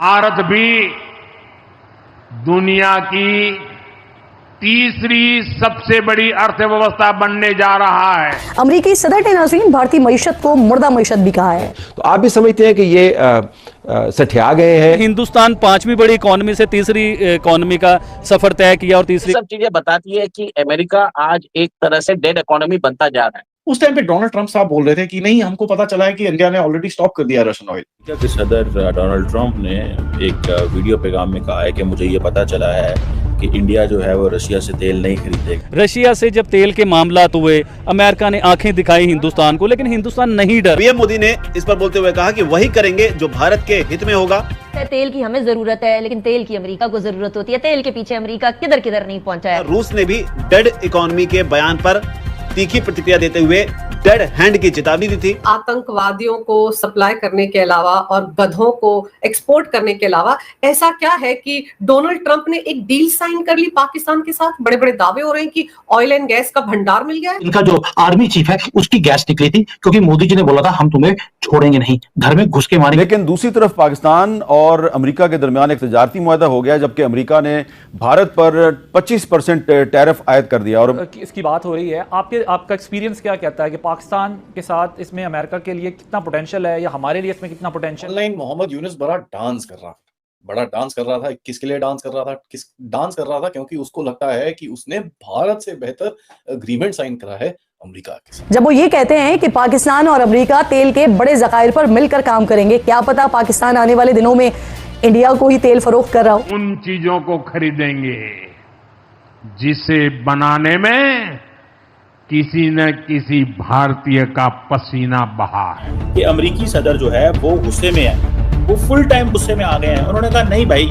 भारत भी दुनिया की तीसरी सबसे बड़ी अर्थव्यवस्था बनने जा रहा है। अमेरिकी सदर ने नाज़रीन भारतीय मईशत को मुर्दा मईशत भी कहा है। तो आप भी समझते हैं कि ये सठिया गए हैं? हिंदुस्तान पांचवी बड़ी इकोनॉमी से तीसरी इकोनॉमी का सफर तय किया और तीसरी सब चीजें बताती है कि अमेरिका आज एक तरह से डेड इकोनॉमी बनता जा रहा है। उस टाइम पे डोनाल्ड ट्रंप साहब बोल रहे थे कि नहीं, हमको पता चला है कि इंडिया ने ऑलरेडी स्टॉप कर दिया रशियन ऑयल। अमेरिका के सदर डोनाल्ड ट्रंप ने एक वीडियो पैगाम में कहा है कि मुझे ये पता चला है कि इंडिया जो है वो रशिया से तेल नहीं खरीदेगा। रशिया से जब तेल के मामलात हुए, अमेरिका ने आंखें दिखाई हिंदुस्तान को, लेकिन हिंदुस्तान नहीं डरा। पीएम मोदी ने इस पर बोलते हुए कहा कि वही करेंगे जो भारत के हित में होगा। तेल की हमें जरूरत है, लेकिन तेल की अमेरिका को जरूरत होती है। तेल के पीछे अमेरिका किधर किधर नहीं पहुंचा है। रूस ने भी डेड इकोनॉमी के बयान पर तीखी प्रतिक्रिया देते हुए डेड हैंड की चेतावनी दी थी। आतंकवादियों को सप्लाई करने के अलावा और गधों को एक्सपोर्ट करने के अलावा ऐसा क्या है कि डोनाल्ड ट्रंप ने एक डील साइन कर ली पाकिस्तान के साथ। बड़े बड़े दावे हो रहे हैं कि ऑयल एंड गैस का भंडार मिल गया है। इनका जो आर्मी चीफ है उसकी गैस निकली थी, क्योंकि मोदी जी ने बोला था हम तुम्हें छोड़ेंगे नहीं, घर में घुस के मारेंगे। लेकिन दूसरी तरफ पाकिस्तान और अमेरिका के दरमियान एक तजारती मुआहदा हो गया, जबकि अमेरिका ने भारत पर 25% टैरिफ आयद कर दिया। और इसकी बात हो रही है, आपका एक्सपीरियंस क्या कहता है कि पाकिस्तान के साथ इसमें अमेरिका के लिए कितना पोटेंशियल है या हमारे लिए इसमें कितना पोटेंशियल? ऑनलाइन मोहम्मद यूनुस बड़ा डांस कर रहा था। किसके लिए डांस कर रहा था? क्योंकि उसको लगता है कि उसने भारत से बेहतर एग्रीमेंट साइन करा है अमेरिका के साथ। जब वो ये कहते हैं कि पाकिस्तान और अमेरिका तेल के बड़े ज़खायर पर मिलकर काम करेंगे, क्या पता पाकिस्तान आने वाले दिनों में इंडिया को ही तेल फरोख्त कर रहा हो। उन चीजों को खरीदेंगे जिसे बनाने में किसी न किसी भारतीय का पसीना बहा है। कि अमेरिकी सदर जो है वो गुस्से में है, वो फुल टाइम गुस्से में आ गए हैं। उन्होंने कहा नहीं भाई,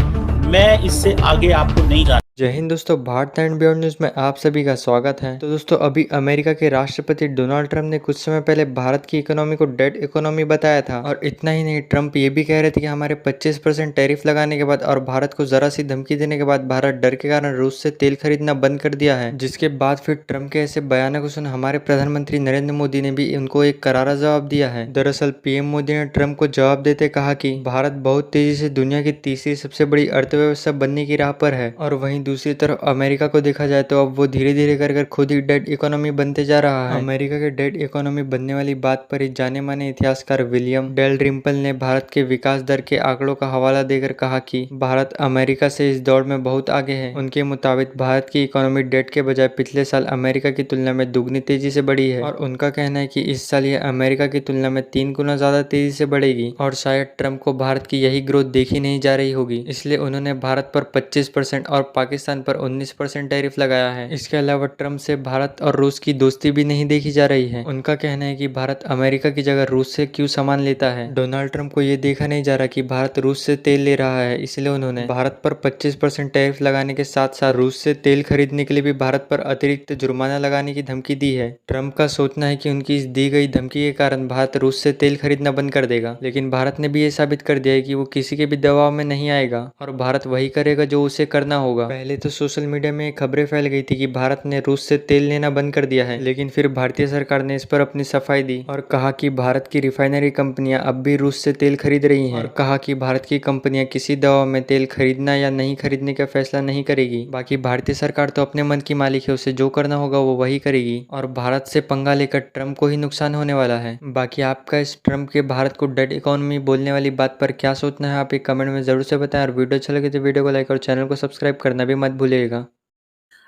मैं इससे आगे आपको नहीं जाना। जय हिंद दोस्तों, भारत एंड बियॉन्ड न्यूज में आप सभी का स्वागत है। तो दोस्तों, अभी अमेरिका के राष्ट्रपति डोनाल्ड ट्रंप ने कुछ समय पहले भारत की इकोनॉमी को डेड इकोनॉमी बताया था। और इतना ही नहीं, ट्रंप ये भी कह रहे थे कि हमारे 25% टैरिफ लगाने के बाद और भारत को जरा सी धमकी देने के बाद भारत डर के कारण रूस से तेल खरीदना बंद कर दिया है। जिसके बाद फिर ट्रंप के ऐसे बयानों को सुन हमारे प्रधानमंत्री नरेंद्र मोदी ने भी उनको एक करारा जवाब दिया है। दरअसल पीएम मोदी ने ट्रंप को जवाब देते कहा कि भारत बहुत तेजी से दुनिया की तीसरी सबसे बड़ी अर्थव्यवस्था बनने की राह पर है, और वहीं दूसरी तरफ अमेरिका को देखा जाए तो अब वो धीरे धीरे कर खुद ही डेड इकोनॉमी बनते जा रहा है। अमेरिका के डेड इकोनॉमी बनने वाली बात पर ही जाने माने इतिहासकार विलियम डेल रिम्पल ने भारत के विकास दर के आंकड़ों का हवाला देकर कहा कि भारत अमेरिका से इस दौड़ में बहुत आगे है। उनके मुताबिक भारत की इकोनॉमी डेड के बजाय पिछले साल अमेरिका की तुलना में दुगनी तेजी से बढ़ी है, और उनका कहना है कि इस साल ये अमेरिका की तुलना में 3 गुना ज्यादा तेजी से बढ़ेगी। और शायद ट्रंप को भारत की यही ग्रोथ देखी नहीं जा रही होगी, इसलिए उन्होंने भारत पर 25% और पाकिस्तान पर 19% टैरिफ लगाया है। इसके अलावा ट्रंप से भारत और रूस की दोस्ती भी नहीं देखी जा रही है। उनका कहना है कि भारत अमेरिका की जगह रूस से क्यों सामान लेता है। डोनाल्ड ट्रंप को ये देखा नहीं जा रहा कि भारत रूस से तेल ले रहा है, इसलिए उन्होंने भारत पर 25% टैरिफ लगाने के साथ साथ रूस से तेल खरीदने के लिए भी भारत पर अतिरिक्त जुर्माना लगाने की धमकी दी है। ट्रंप का सोचना है कि उनकी इस दी गई धमकी के कारण भारत रूस से तेल खरीदना बंद कर देगा, लेकिन भारत ने भी ये साबित कर दिया है कि वो किसी के भी दबाव में नहीं आएगा और भारत वही करेगा जो उसे करना होगा। पहले तो सोशल मीडिया में खबरें फैल गई थी कि भारत ने रूस से तेल लेना बंद कर दिया है, लेकिन फिर भारतीय सरकार ने इस पर अपनी सफाई दी और कहा कि भारत की रिफाइनरी कंपनियां अब भी रूस से तेल खरीद रही हैं, और कहा कि भारत की कंपनियां किसी दबाव में तेल खरीदना या नहीं खरीदने का फैसला नहीं करेगी। बाकी भारतीय सरकार तो अपने मन की मालिक है, उसे जो करना होगा वो वही करेगी, और भारत से पंगा लेकर ट्रंप को ही नुकसान होने वाला है। बाकी आपका इस ट्रंप के भारत को डेड इकोनॉमी बोलने वाली बात पर क्या सोचना है, आप एक कमेंट में जरूर से बताएं, और वीडियो अच्छा लगे तो वीडियो को लाइक और चैनल को सब्सक्राइब करना भी मत भूलिएगा।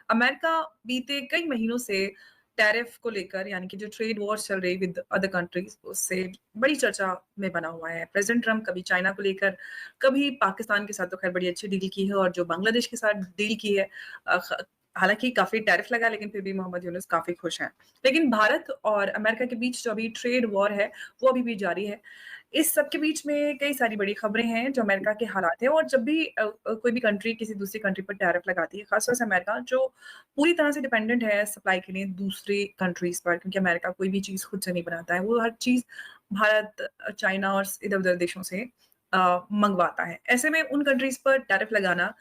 अमेरिका बीते कई महीनों से टैरिफ को लेकर, यानी कि जो ट्रेड वॉर चल रही विद अदर कंट्रीज, उससे बड़ी चर्चा में बना हुआ है। प्रेसिडेंट ट्रंप कभी चाइना को लेकर, कभी पाकिस्तान के साथ तो खैर बड़ी अच्छी डील की है, और जो बांग्लादेश के साथ डील की है, हालांकि काफी टैरिफ लगा, लेकिन फिर भी मोहम्मद यूनुस काफी खुश हैं। लेकिन भारत और अमेरिका के बीच जो अभी ट्रेड वॉर है वो अभी भी जारी है। इस सब के बीच में कई सारी बड़ी खबरें हैं जो अमेरिका के हालात है, और जब भी कोई भी कंट्री किसी दूसरी कंट्री पर टैरिफ लगाती है, खासतौर से अमेरिका जो पूरी तरह से डिपेंडेंट है सप्लाई के लिए दूसरी कंट्रीज पर, क्योंकि अमेरिका कोई भी चीज खुद से नहीं बनाता है, वो हर चीज भारत, चाइना और इधर उधर देशों से मंगवाता है। ऐसे में उन कंट्रीज पर टैरिफ लगाना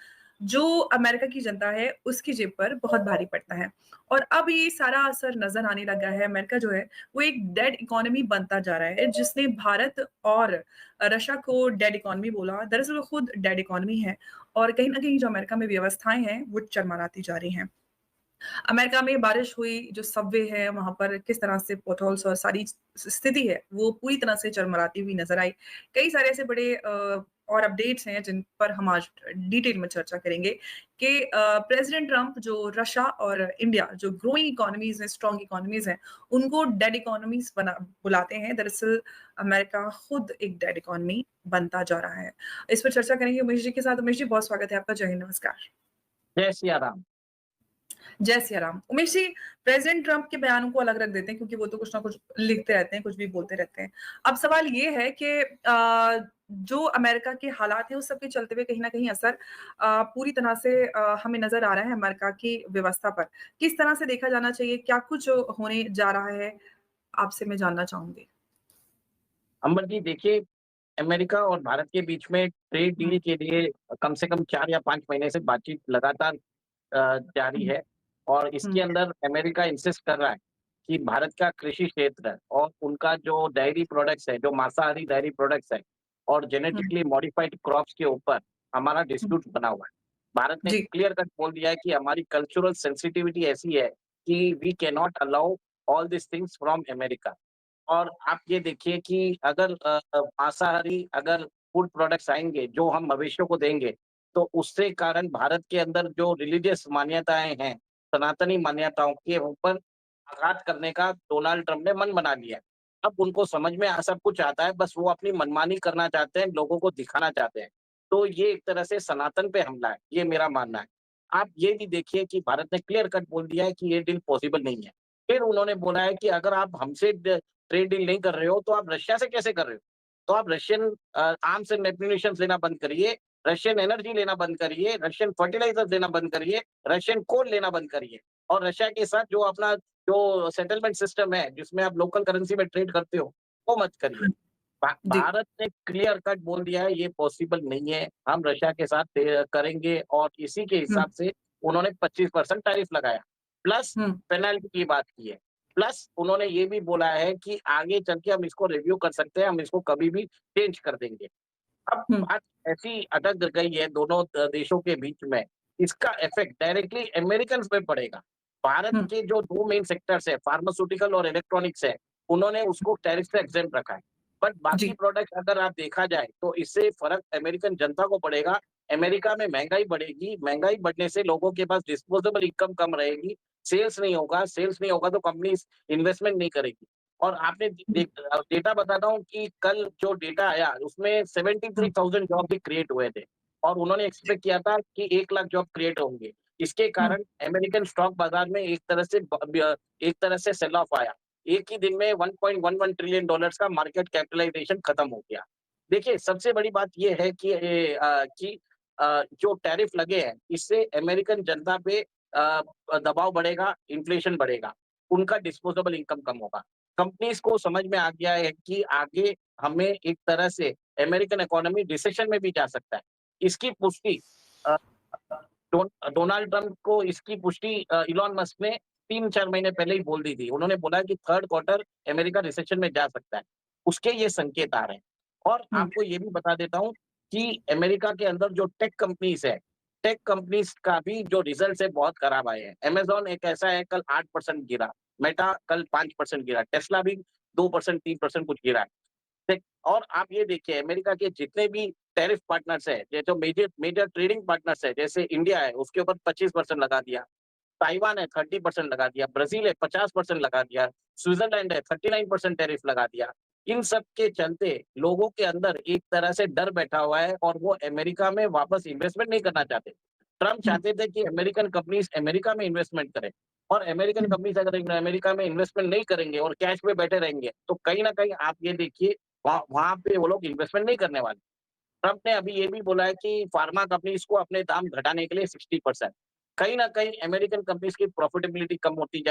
जो अमेरिका की जनता है उसकी जेब पर बहुत भारी पड़ता है। और अब ये सारा असर नजर आने लगा है। अमेरिका जो है वो एक डेड इकोनॉमी बनता जा रहा है, जिसने भारत और रशिया को डेड इकोनॉमी बोला। दरअसल वो खुद डेड इकोनॉमी है और कहीं ना कहीं जो अमेरिका में व्यवस्थाएं हैं वो चरमराती जा रही हैं। अमेरिका में बारिश हुई, जो सबवे है वहां पर किस तरह से पोटहोल्स और सारी स्थिति है वो पूरी तरह से चरमराती हुई नजर आई। कई सारे ऐसे बड़े और अपडेट्स हैं जिन पर हम आज डिटेल में चर्चा करेंगे कि प्रेसिडेंट ट्रंप जो रशिया और इंडिया जो ग्रोइंग इकोनॉमीज हैं, स्ट्रॉन्ग इकोनॉमीज हैं, उनको डेड इकोनॉमीज बना बुलाते हैं। दरअसल अमेरिका खुद एक डेड इकोनॉमी बनता जा रहा है। इस पर चर्चा करेंगे उमेश जी के साथ। उमेश जी बहुत स्वागत है आपका। जय हिंद, नमस्कार। जय सिया राम। जय सिया राम। उमेश जी, प्रेसिडेंट ट्रंप के बयानों को अलग रख देते हैं क्योंकि वो तो कुछ ना कुछ लिखते रहते हैं, कुछ भी बोलते रहते हैं। अब सवाल ये है कि जो अमेरिका के हालात हैं उस सब के चलते हुए कहीं ना कहीं असर पूरी तरह से हमें नजर आ रहा है अमेरिका की व्यवस्था पर। किस तरह से देखा जाना चाहिए, क्या कुछ होने जा रहा है, आपसे मैं जानना चाहूंगी। अमर जी देखिए, अमेरिका और भारत के बीच में ट्रेड डील के लिए कम से कम 4 या 5 महीने से बातचीत लगातार जारी है। और इसके अंदर अमेरिका इंसिस्ट कर रहा है कि भारत का कृषि क्षेत्र और उनका जो डेयरी प्रोडक्ट्स है, जो मांसाहारी डेयरी प्रोडक्ट्स है और जेनेटिकली मॉडिफाइड क्रॉप्स के ऊपर हमारा डिस्प्यूट बना हुआ है। भारत ने क्लियर कट बोल दिया है कि हमारी कल्चरल सेंसिटिविटी ऐसी है कि we can not allow all this things from America. और आप ये देखिए कि अगर मांसाहारी अगर फूड प्रोडक्ट्स आएंगे जो हम मवेशियों को देंगे, तो उससे कारण भारत के अंदर जो रिलीजियस मान्यताएं हैं, सनातनी मान्यताओं के ऊपर आघात करने का डोनाल्ड ट्रंप ने मन बना लिया है। अब उनको समझ में सब कुछ आता है, बस वो अपनी मनमानी करना चाहते हैं, लोगों को दिखाना चाहते हैं। तो ये एक तरह से सनातन पे हमला है, ये मेरा मानना है। आप ये भी देखिए कि भारत ने क्लियर कट बोल दिया है कि ये डील पॉसिबल नहीं है। फिर उन्होंने बोला है कि अगर आप हमसे ट्रेड डील नहीं कर रहे हो तो आप रशिया से कैसे कर रहे हो? तो आप रशियन आर्म्स एंड एम्युनिशंस लेना बंद करिए, रशियन एनर्जी लेना बंद करिए, रशियन फर्टिलाइजर्स लेना बंद करिए, रशियन कोल लेना बंद करिए। और रशिया के साथ जो अपना जो सेटलमेंट सिस्टम है जिसमें आप लोकल करेंसी में ट्रेड करते हो, वो मत करिए। भारत ने क्लियर कट बोल दिया है ये पॉसिबल नहीं है, हम रशिया के साथ करेंगे। और इसी के हिसाब से उन्होंने 25% टैरिफ लगाया, प्लस पेनल्टी की बात की है, प्लस उन्होंने ये भी बोला है कि आगे चल के हम इसको रिव्यू कर सकते हैं, हम इसको कभी भी चेंज कर देंगे। अब बात ऐसी अटक गई है दोनों देशों के बीच में, इसका इफेक्ट डायरेक्टली अमेरिकन पे पड़ेगा। भारत के जो 2 मेन सेक्टर्स है, फार्मास्यूटिकल और इलेक्ट्रॉनिक्स है, उन्होंने उसको टैरिफ से एग्जेम्प्ट रखा है। बट बाकी प्रोडक्ट अगर आप देखा जाए तो इससे फर्क अमेरिकन जनता को पड़ेगा। अमेरिका में महंगाई बढ़ेगी, महंगाई बढ़ने से लोगों के पास डिस्पोजेबल इनकम कम रहेगी, सेल्स नहीं होगा तो कंपनी इन्वेस्टमेंट नहीं करेगी। और आपने डेटा बताता हूँ कि कल जो डेटा आया उसमें 73,000 जॉब भी क्रिएट हुए थे और उन्होंने एक्सपेक्ट किया था कि 1 लाख जॉब क्रिएट होंगे। इसके कारण अमेरिकन स्टॉक बाजार में एक तरह से सेल ऑफ आया। एक ही दिन में $1.11 ट्रिलियन का मार्केट कैपिटलाइजेशन खत्म हो गया। देखिए, सबसे बड़ी बात यह है कि जो टैरिफ लगे हैं इससे अमेरिकन जनता पे दबाव बढ़ेगा, इन्फ्लेशन बढ़ेगा, उनका डिस्पोजेबल इनकम कम होगा। कंपनीज को समझ में आ गया है कि आगे हमें एक तरह से अमेरिकन इकोनॉमी रिसेशन में भी जा सकता है। इसकी पुष्टि डोनाल्ड ट्रंप को इसकी पुष्टि इलॉन मस्क ने 3-4 महीने पहले ही बोल दी थी। उन्होंने बोला कि 3rd क्वार्टर अमेरिका रिसेशन में जा सकता है, उसके ये संकेत आ रहे हैं। और आपको ये भी बता देता हूँ कि अमेरिका के अंदर जो टेक कंपनीज है, टेक कंपनीज का भी जो रिजल्ट है बहुत खराब आए हैं। अमेजॉन एक ऐसा है, कल 8% गिरा, मेटा कल 5% गिरा, टेस्ला भी 2% 3% कुछ गिरा है। और आप ये देखिए अमेरिका के जितने भी टैरिफ पार्टनर्स है, जो मेजर ट्रेडिंग पार्टनर्स है, जैसे इंडिया है उसके ऊपर 25% लगा दिया, ताइवान है 30% लगा दिया, ब्राजील है 50% लगा दिया, स्विट्जरलैंड है 39% टैरिफ लगा दिया। इन सब के चलते लोगों के अंदर एक तरह से डर बैठा हुआ है और वो अमेरिका में वापस इन्वेस्टमेंट नहीं करना चाहते। ट्रंप चाहते थे कि अमेरिकन कंपनीज अमेरिका में इन्वेस्टमेंट करें, और अमेरिकन कंपनीज अगर अमेरिका में इन्वेस्टमेंट नहीं करेंगे और कैश पे बैठे रहेंगे तो कहीं ना कहीं आप ये देखिए वहां पे वो लोग इन्वेस्टमेंट नहीं करने वाले। ट्रंप ने अभी ये भी बोला है कि फार्मा कंपनीज को अपने दाम घटाने के लिए 60%, कहीं ना कहीं अमेरिकन कंपनीज की प्रॉफिटेबिलिटी कम होती जाए।